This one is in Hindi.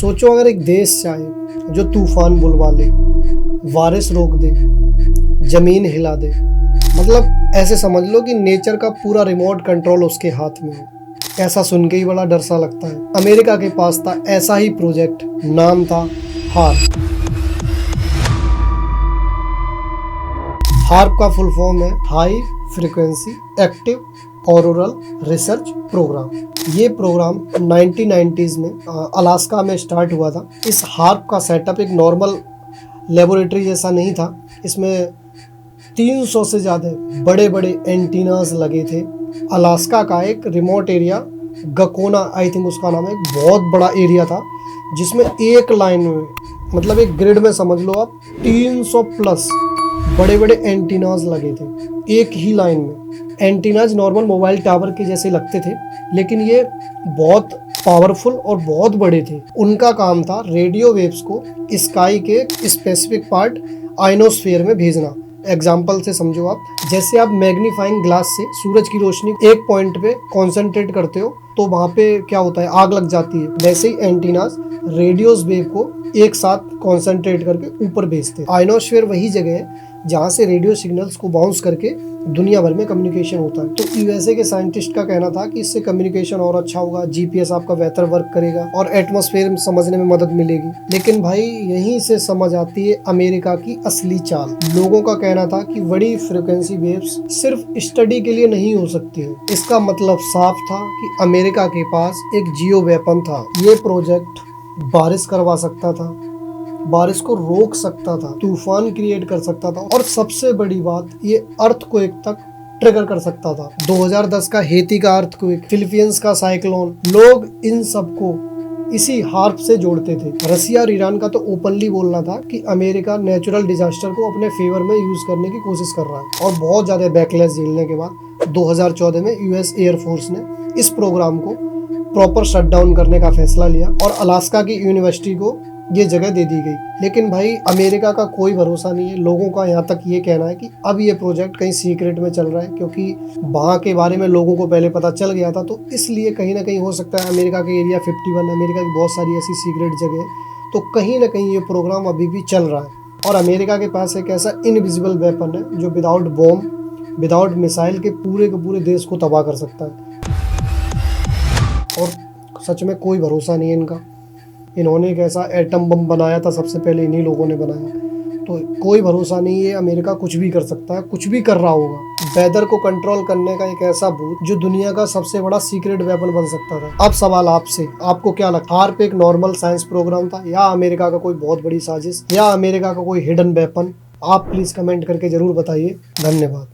सोचो अगर एक देश चाहे जो तूफान बुलवा ले, बारिश रोक दे, जमीन हिला दे, मतलब ऐसे समझ लो कि नेचर का पूरा रिमोट कंट्रोल उसके हाथ में हो। ऐसा सुन के ही बड़ा डर सा लगता है। अमेरिका के पास था ऐसा ही प्रोजेक्ट, नाम था हार्प। हार्प का फुल फॉर्म है high frequency active auroral research programme. ये प्रोग्राम 1990s में अलास्का में स्टार्ट हुआ था। इस हार्प का सेटअप एक नॉर्मल लेबोरेटरी जैसा नहीं था। इसमें 300 से ज़्यादा बड़े बड़े एंटीनास लगे थे। अलास्का का एक रिमोट एरिया, गकोना आई थिंक उसका नाम है, एक बहुत बड़ा एरिया था जिसमें एक लाइन में, मतलब एक ग्रिड में समझ लो आप, 300 प्लस बड़े बड़े एंटीनास लगे थे एक ही लाइन में। एंटीनाज नॉर्मल मोबाइल टावर के जैसे लगते थे, लेकिन ये बहुत पावरफुल और बहुत बड़े थे। उनका काम था रेडियो वेव्स को स्काई के स्पेसिफिक पार्ट आइनोस्फीयर में भेजना। एग्जाम्पल से समझो आप, जैसे आप मैग्नीफाइंग ग्लास से सूरज की रोशनी एक पॉइंट पे कॉन्सेंट्रेट करते हो तो वहां पे क्या होता है, आग लग जाती है। वैसे ही एंटीनास रेडियोस वेव को एक साथ कॉन्सेंट्रेट करके ऊपर भेजते हैं। आइनोस्फीयर वही जगह है जहाँ से रेडियो सिग्नल्स को बाउंस करके दुनिया भर में कम्युनिकेशन होता है। तो यूएसए के साइंटिस्ट का कहना था कि इससे कम्युनिकेशन और अच्छा होगा, जीपीएस आपका बेहतर वर्क करेगा और एटमॉस्फेयर समझने में मदद मिलेगी। लेकिन भाई यहीं से समझ आती है अमेरिका की असली चाल। लोगों का कहना था कि बड़ी फ्रिक्वेंसी वेव्स सिर्फ स्टडी के लिए नहीं हो सकती है। इसका मतलब साफ था कि अमेरिका के पास एक जियो वेपन था। ये प्रोजेक्ट बारिश करवा सकता था, बारिश को रोक सकता था, तूफान क्रिएट कर सकता था और सबसे बड़ी बात, ये अर्थक्वेक तक ट्रिगर कर सकता था। 2010 का हेती का अर्थक्वेक, फिलीपींस का साइक्लोन, लोग इन सबको इसी हार्प से जोड़ते थे। रसिया और ईरान का तो ओपनली बोलना था कि अमेरिका नेचुरल डिजास्टर को अपने फेवर में यूज करने की कोशिश कर रहा है। और बहुत ज्यादा बैकलैश झेलने के बाद 2014 में यूएस एयरफोर्स ने इस प्रोग्राम को प्रॉपर शटडाउन करने का फैसला लिया और अलास्का की यूनिवर्सिटी को ये जगह दे दी गई। लेकिन भाई अमेरिका का कोई भरोसा नहीं है। लोगों का यहाँ तक ये कहना है कि अब ये प्रोजेक्ट कहीं सीक्रेट में चल रहा है, क्योंकि वहाँ के बारे में लोगों को पहले पता चल गया था। तो इसलिए कहीं ना कहीं हो सकता है अमेरिका के एरिया 51, अमेरिका की बहुत सारी ऐसी सीक्रेट जगह है, तो कहीं ना कहीं ये प्रोग्राम अभी भी चल रहा है। और अमेरिका के पास एक ऐसा इनविजिबल वेपन है जो विदाउट बॉम्ब, विदाउट मिसाइल के पूरे देश को तबाह कर सकता है। और सच में कोई भरोसा नहीं है इनका। इन्होंने एक ऐसा एटम बम बनाया था, सबसे पहले इन्हीं लोगों ने बनाया। तो कोई भरोसा नहीं है, अमेरिका कुछ भी कर सकता है, कुछ भी कर रहा होगा। वेदर को कंट्रोल करने का एक ऐसा भूत जो दुनिया का सबसे बड़ा सीक्रेट वेपन बन सकता था। अब सवाल आपसे, आपको क्या लगता है, हार्प एक नॉर्मल साइंस प्रोग्राम था या अमेरिका का कोई बहुत बड़ी साजिश या अमेरिका का कोई हिडन वेपन? आप प्लीज कमेंट करके जरूर बताइए। धन्यवाद।